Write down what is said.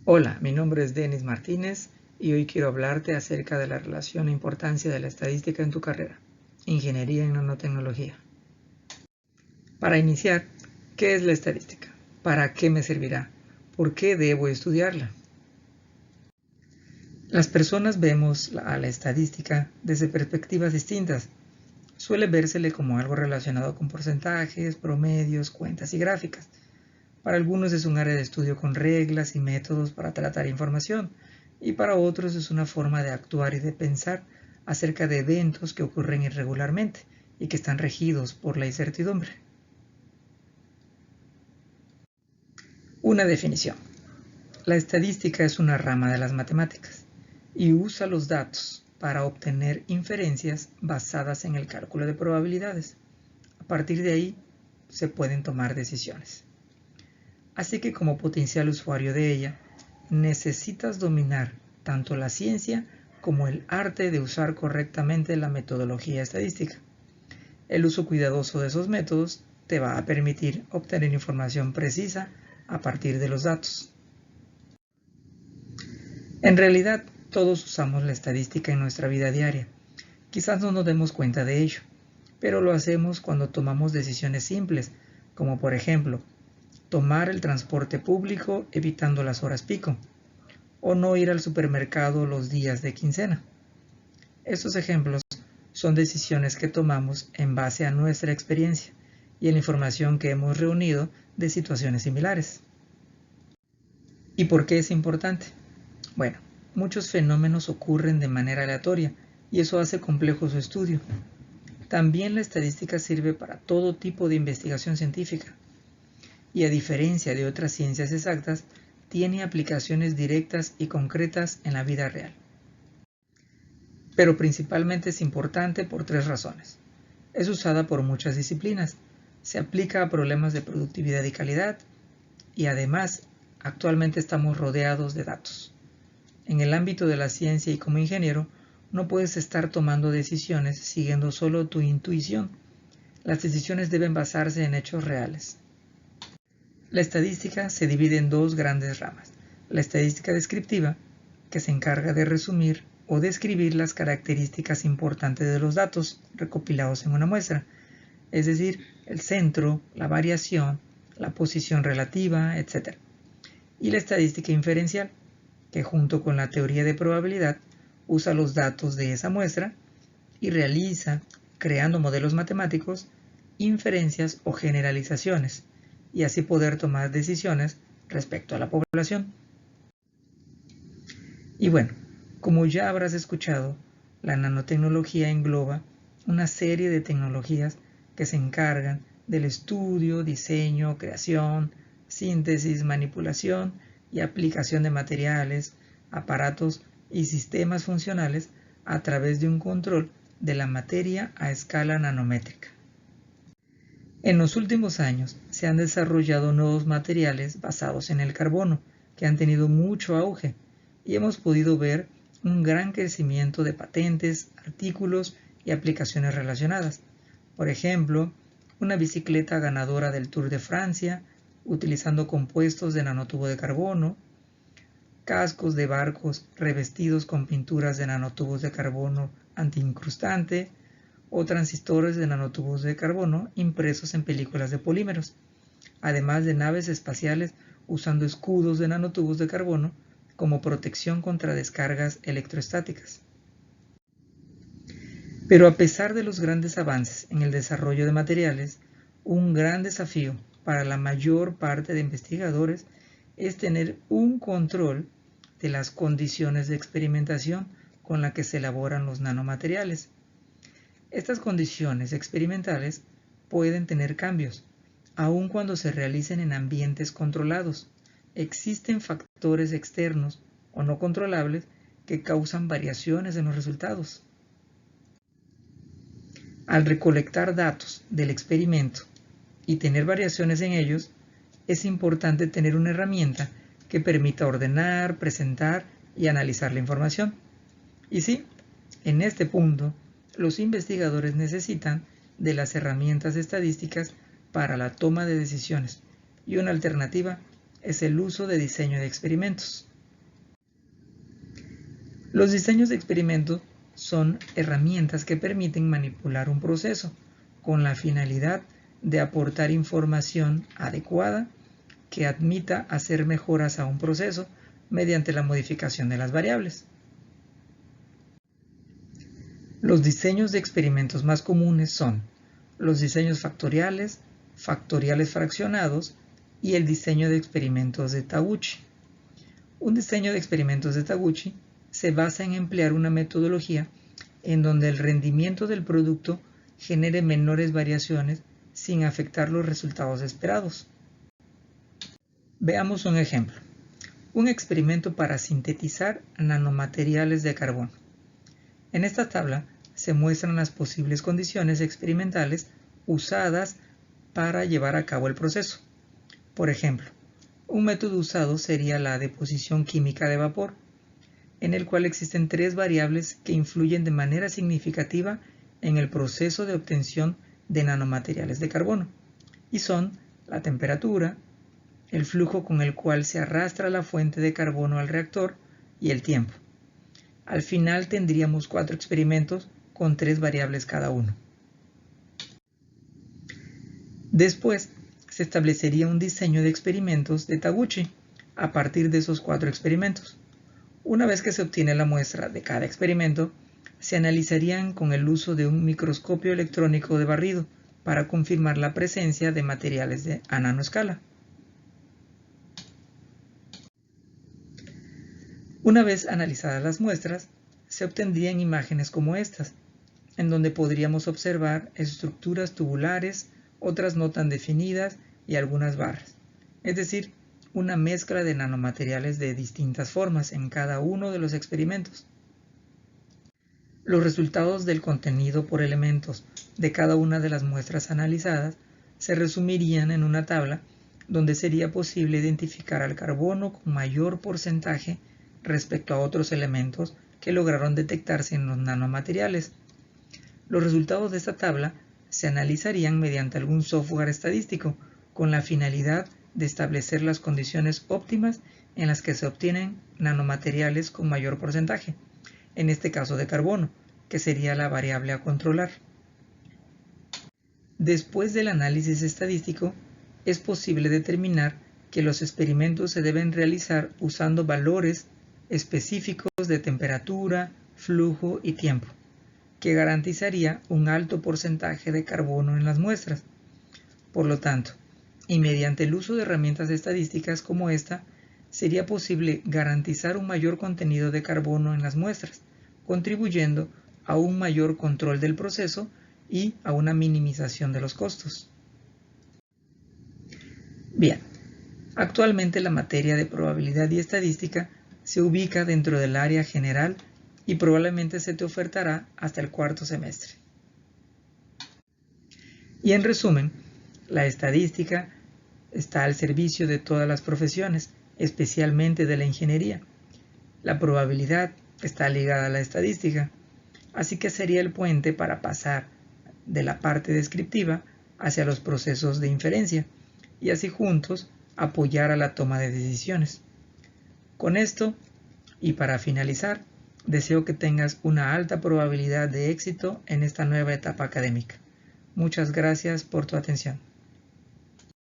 Hola, mi nombre es Denis Martínez y hoy quiero hablarte acerca de la relación e importancia de la estadística en tu carrera, Ingeniería en Nanotecnología. Para iniciar, ¿qué es la estadística? ¿Para qué me servirá? ¿Por qué debo estudiarla? Las personas vemos a la estadística desde perspectivas distintas. Suele vérsele como algo relacionado con porcentajes, promedios, cuentas y gráficas. Para algunos es un área de estudio con reglas y métodos para tratar información, y para otros es una forma de actuar y de pensar acerca de eventos que ocurren irregularmente y que están regidos por la incertidumbre. Una definición. La estadística es una rama de las matemáticas y usa los datos para obtener inferencias basadas en el cálculo de probabilidades. A partir de ahí se pueden tomar decisiones. Así que como potencial usuario de ella, necesitas dominar tanto la ciencia como el arte de usar correctamente la metodología estadística. El uso cuidadoso de esos métodos te va a permitir obtener información precisa a partir de los datos. En realidad, todos usamos la estadística en nuestra vida diaria. Quizás no nos demos cuenta de ello, pero lo hacemos cuando tomamos decisiones simples, como por ejemplo, tomar el transporte público evitando las horas pico, o no ir al supermercado los días de quincena. Estos ejemplos son decisiones que tomamos en base a nuestra experiencia y en la información que hemos reunido de situaciones similares. ¿Y por qué es importante? Bueno, muchos fenómenos ocurren de manera aleatoria y eso hace complejo su estudio. También la estadística sirve para todo tipo de investigación científica y a diferencia de otras ciencias exactas, tiene aplicaciones directas y concretas en la vida real. Pero principalmente es importante por tres razones. Es usada por muchas disciplinas, se aplica a problemas de productividad y calidad, y además actualmente estamos rodeados de datos. En el ámbito de la ciencia y como ingeniero, no puedes estar tomando decisiones siguiendo solo tu intuición. Las decisiones deben basarse en hechos reales. La estadística se divide en dos grandes ramas. La estadística descriptiva, que se encarga de resumir o describir las características importantes de los datos recopilados en una muestra, es decir, el centro, la variación, la posición relativa, etc. Y la estadística inferencial, que junto con la teoría de probabilidad usa los datos de esa muestra y realiza, creando modelos matemáticos, inferencias o generalizaciones, y así poder tomar decisiones respecto a la población. Y bueno, como ya habrás escuchado, la nanotecnología engloba una serie de tecnologías que se encargan del estudio, diseño, creación, síntesis, manipulación y aplicación de materiales, aparatos y sistemas funcionales a través de un control de la materia a escala nanométrica. En los últimos años se han desarrollado nuevos materiales basados en el carbono que han tenido mucho auge y hemos podido ver un gran crecimiento de patentes, artículos y aplicaciones relacionadas. Por ejemplo, una bicicleta ganadora del Tour de Francia utilizando compuestos de nanotubo de carbono, cascos de barcos revestidos con pinturas de nanotubos de carbono antiincrustante, o transistores de nanotubos de carbono impresos en películas de polímeros, además de naves espaciales usando escudos de nanotubos de carbono como protección contra descargas electroestáticas. Pero a pesar de los grandes avances en el desarrollo de materiales, un gran desafío para la mayor parte de investigadores es tener un control de las condiciones de experimentación con las que se elaboran los nanomateriales. Estas condiciones experimentales pueden tener cambios, aun cuando se realicen en ambientes controlados. Existen factores externos o no controlables que causan variaciones en los resultados. Al recolectar datos del experimento y tener variaciones en ellos, es importante tener una herramienta que permita ordenar, presentar y analizar la información. Y sí, en este punto, los investigadores necesitan de las herramientas estadísticas para la toma de decisiones y una alternativa es el uso de diseño de experimentos. Los diseños de experimentos son herramientas que permiten manipular un proceso con la finalidad de aportar información adecuada que admita hacer mejoras a un proceso mediante la modificación de las variables. Los diseños de experimentos más comunes son los diseños factoriales, factoriales fraccionados y el diseño de experimentos de Taguchi. Un diseño de experimentos de Taguchi se basa en emplear una metodología en donde el rendimiento del producto genere menores variaciones sin afectar los resultados esperados. Veamos un ejemplo. Un experimento para sintetizar nanomateriales de carbono. En esta tabla se muestran las posibles condiciones experimentales usadas para llevar a cabo el proceso. Por ejemplo, un método usado sería la deposición química de vapor, en el cual existen tres variables que influyen de manera significativa en el proceso de obtención de nanomateriales de carbono, y son la temperatura, el flujo con el cual se arrastra la fuente de carbono al reactor y el tiempo. Al final tendríamos 4 experimentos con 3 variables cada uno. Después se establecería un diseño de experimentos de Taguchi a partir de esos 4 experimentos. Una vez que se obtiene la muestra de cada experimento, se analizarían con el uso de un microscopio electrónico de barrido para confirmar la presencia de materiales a nanoescala. Una vez analizadas las muestras, se obtendrían imágenes como estas, en donde podríamos observar estructuras tubulares, otras no tan definidas y algunas barras, es decir, una mezcla de nanomateriales de distintas formas en cada uno de los experimentos. Los resultados del contenido por elementos de cada una de las muestras analizadas se resumirían en una tabla donde sería posible identificar al carbono con mayor porcentaje respecto a otros elementos que lograron detectarse en los nanomateriales. Los resultados de esta tabla se analizarían mediante algún software estadístico con la finalidad de establecer las condiciones óptimas en las que se obtienen nanomateriales con mayor porcentaje, en este caso de carbono, que sería la variable a controlar. Después del análisis estadístico, es posible determinar que los experimentos se deben realizar usando valores específicos de temperatura, flujo y tiempo, que garantizaría un alto porcentaje de carbono en las muestras. Por lo tanto, y mediante el uso de herramientas estadísticas como esta, sería posible garantizar un mayor contenido de carbono en las muestras, contribuyendo a un mayor control del proceso y a una minimización de los costos. Bien, actualmente la materia de probabilidad y estadística se ubica dentro del área general y probablemente se te ofertará hasta el cuarto semestre. Y en resumen, la estadística está al servicio de todas las profesiones, especialmente de la ingeniería. La probabilidad está ligada a la estadística, así que sería el puente para pasar de la parte descriptiva hacia los procesos de inferencia y así juntos apoyar a la toma de decisiones. Con esto, y para finalizar, deseo que tengas una alta probabilidad de éxito en esta nueva etapa académica. Muchas gracias por tu atención.